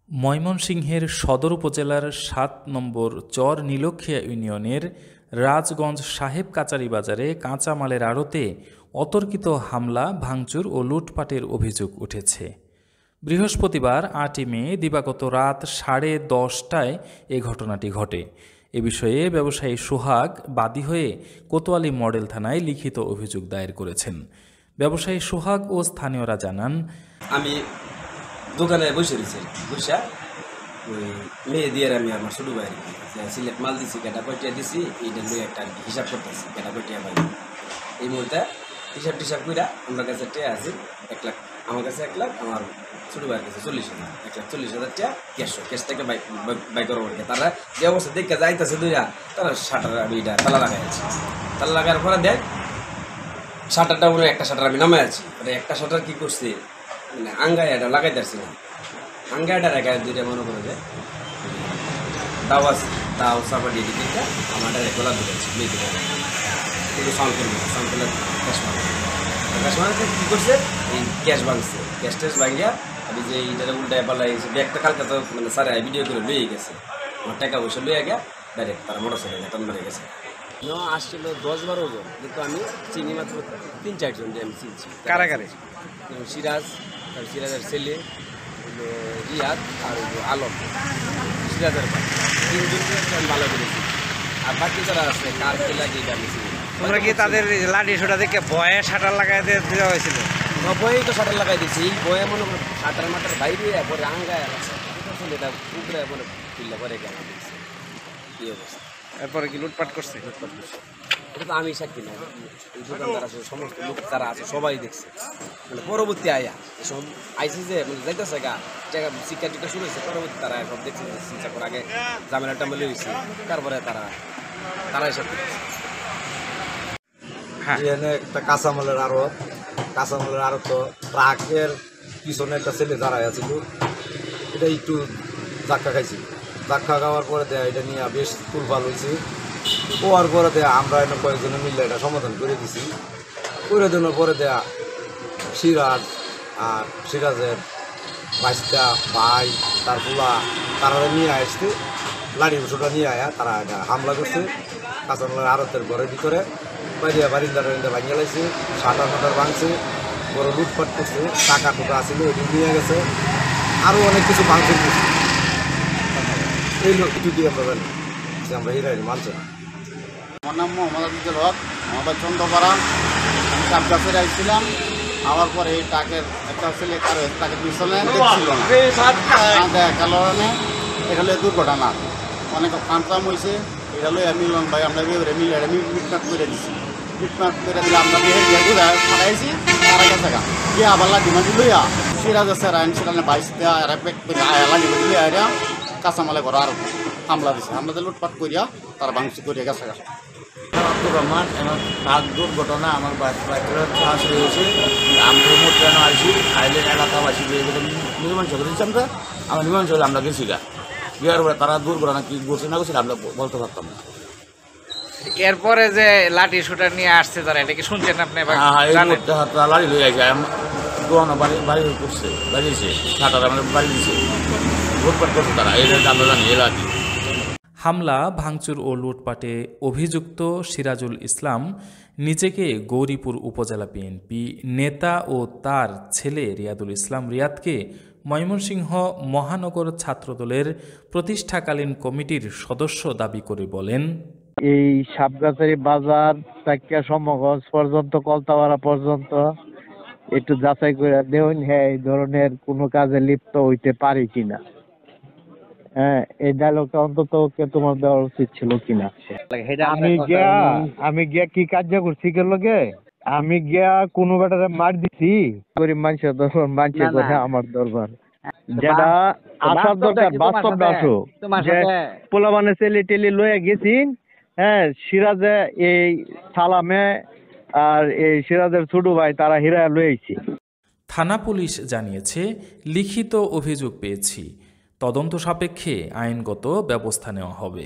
ময়মনসিংহের সদর উপজেলার ৭ নম্বর চর নীলক্ষিয়া ইউনিয়নের রাজগঞ্জ সাহেব কাচারি বাজারে কাঁচামালের আড়তে অতর্কিত হামলা, ভাঙচুর ও লুটপাটের অভিযোগ উঠেছে। বৃহস্পতিবার ৮ই মে দিবাগত রাত 10:30টায় এ ঘটনাটি ঘটে। এ বিষয়ে ব্যবসায়ী সোহাগ বাদী হয়ে কোতোয়ালি মডেল থানায় লিখিত অভিযোগ দায়ের করেছেন। ব্যবসায়ী সোহাগ ও স্থানীয়রা জানান, আমি দোকানে বসে রয়েছি, বসা ওই মেয়ে দিয়ে আমি আমার ছোটো ভাই সিলেট মাল দিছি, কেটা কয়টিয়া দিছি, এইটা নিয়ে একটা হিসাব করতেছি, কেটা কয়টিয়া পাই। এই মুহূর্তে হিসাব টিসাব কইরা আমার কাছে টিয়া আছে 1 লাখ, আমার কাছে 1 লাখ, আমার ছোটো ভাইয়ের কাছে 40,000, 1,40,000 টিয়া ক্যাশ থেকে বাই করবো। তারা যে অবস্থা দেখে যাইতেছে দুইরা, তারা শাটার আমি এটা তালা লাগাই আছি, তালা লাগার পরে দেখ শাটারটা মনে একটা শাটার আমি নামাই আছি, মানে একটা শাটার কী করছে মানে আঙ্গায় এটা লাগাইতে পারছি না, আঙ্গায়টা রেখায় দুইটা মনে করে যে দাও চাপাটি দিকটা আমার গোলা ধরেছি কিন্তু সাউন্ড করলে ক্যাশ মারতে কী করছে, এই ক্যাশ ভাঙছে, ক্যাশ ভাঙিয়া আমি যে এইটা উল্টায় পালাই ব্যাগটা কালকে তো মানে স্যার ভিডিও করে লইয়ে গেছে, আমার টাকা পয়সা লইয়া গিয়া ডাইরেক্ট তারা মোটর সাইকেল ঘাটান মারে গেছে। আসছিল 10-12 জন, কিন্তু আমি চিনি মাত্র 3-4 জন আমি চিনছি। কারাগারে সিরাজের ছেলে রিয়াদ আর আলম, সিরাজের ভাই, 3 জনকে আমি ভালো করেছি। আর বাকি যারা আছে কার কি লাগে এটা আমি চিনি। তোমরা কি তাদের লাঠি সোটা দেখে ভয়ে শাটার লাগাই দেওয়া হয়েছিল? বয়েই তো শাটার লাগাই দিচ্ছি, এই বয়ে মনে করো শাটার মাটার বাইরে পরে আঙ্গায় এটা উপরে মনে কিল্লা করে কেমন দিচ্ছে এই অবস্থা। এরপরে কি লুটপাট করছে? এটা তো আমি সাক্ষী না, এই দোকানদার আছে, সমস্ত লোক যারা আছে সবাই দেখছে। মানে পরবর্তী আয়া সব আইসি যে মানে যাইতেছে গা জায়গা শিক্ষা টিকা শুরু হয়েছে, পরবর্তী তারা সব দেখছে চিন্তা করে আগে জামেলা টামেলা হয়েছে, তারপরে তারাই সব দেখছে। এখানে একটা কাঁচামালের আড়ত তো ট্রাকের পিছনে একটা ছেলে দাঁড়ায় আছিল, এটা একটু ধাক্কা খাইছি, ধাক্কা খাওয়ার পরে দেয়া এটা নিয়ে বেশ তুলফাল হয়েছে। হওয়ার পরে দেয়া আমরা এনে কয়েকজনে মিলে এটা সমাধান করে দিছি। করে দেওয়ার পরে দেয়া সিরাজ আর সিরাজের বাইশটা ভাই তার পোলা তারা নিয়ে আসছে, লাড়ি বসুটা নিয়ে আয়া তারা এটা হামলা করছে কাঁচামালের আড়তের ঘরের ভিতরে, বারিন্দা ভাঙিয়ে লাইছে, শাটার ভাঙছে, বড় লুটপাট করছে, টাকা টুকা আসলে ওই নিয়ে গেছে, আরও অনেক কিছু ভাঙচুর করছে। এই লোকটুকুই আমরা জানি যে আমরা হিরাই মানছে না। আমার নাম মোহাম্মদ আদিজুল হক, আমাদের চন্দ্রপাড়া। আমি কাপগাছের আইছিলাম, আমার পরে এই টাকের একটা ছেলে কারো তাকে পিছনে দেখছিল না, কারণে এখানে দুর্ঘটনা অনেক ফান্তাম হয়েছে। এটা লইয়া মিলন ভাই আমরা মিলে আমি মিটমাট করে দিচ্ছি, মিটমাট করে দিলে আমরা ফাটাইছি তারা গেছে গা গিয়ে আবার লাঠি মাটি লইয়া সিরাজ আছে রায়ন সিরাজে 22টা লাঠি মাটি লইয়া এরা কাঁচামালে ঘর আর হামলা দিছে, হামলাতে লুটপাট করিয়া তারা ভাঙচুর করিয়া গেছে গা। আব্দুর রহমান, আমার ট্রাক দুর্ঘটনা আমার বাইকের চাষ হয়েছে, আমি মোট্রেন আইসি আইলে এলাকাবাসী মীমাংসা করে দিচ্ছি, আমরা মীমাংসা হলে আমরা গেছি গা গিয়ার পরে তারা দুর্ঘটনা কি করছে না করছে আমরা বলতে পারতাম না। এরপরে যে লাঠি শুটার নিয়ে আসছে তারা, এটা কি শুনছেন আপনি? লাড়ি লয়ে আসে দোয়ানো বাড়ি করছে, বাড়িয়েছে ছাটার আমাদের বাড়ি দিয়েছে, লুটপাট করছে তারা, এই আমরা জানি এলাকি। হামলা, ভাঙচুর ও লুটপাটে অভিযুক্ত সিরাজুল ইসলাম নিজেকে গৌরীপুর উপজেলা বিএনপি নেতা ও তার ছেলে রিয়াদুল ইসলাম রিয়াদকে ময়মনসিংহ মহানগর ছাত্রদলের প্রতিষ্ঠাকালীন কমিটির সদস্য দাবি করে বলেন, এই সাপগাছারি বাজার থেকে সমগঞ্জ পর্যন্ত কলতাপাড়া পর্যন্ত একটু যাচাই করে দেখুন, হ্যাঁ এই ধরনের কোনো কাজে লিপ্ত হইতে পারি কিনা। হ্যাঁ, এই ডায়লগটা অন্তত ওকে তোমার দেওয়া উচিত ছিল কিনা। আমি গিয়া কি কার্য করছি কে লোকে, আমি গিয়া কোনো বেটারে মার দিছি, গরিব মানুষের দরবার মানছে করে আমার দরবার, যেটা আসার দরকার বাস্তবটা আসুক। যে পোলাবানে ছেলে টেলি লয়ে গেছিন, হ্যাঁ সিরাজে এই সালামে আর এই সিরাজের ছোট ভাই তারা হিরা লয়েছে। থানা পুলিশ জানিয়েছে, লিখিত অভিযোগ পেয়েছি, তদন্ত সাপেক্ষে আইনগত ব্যবস্থা নেওয়া হবে।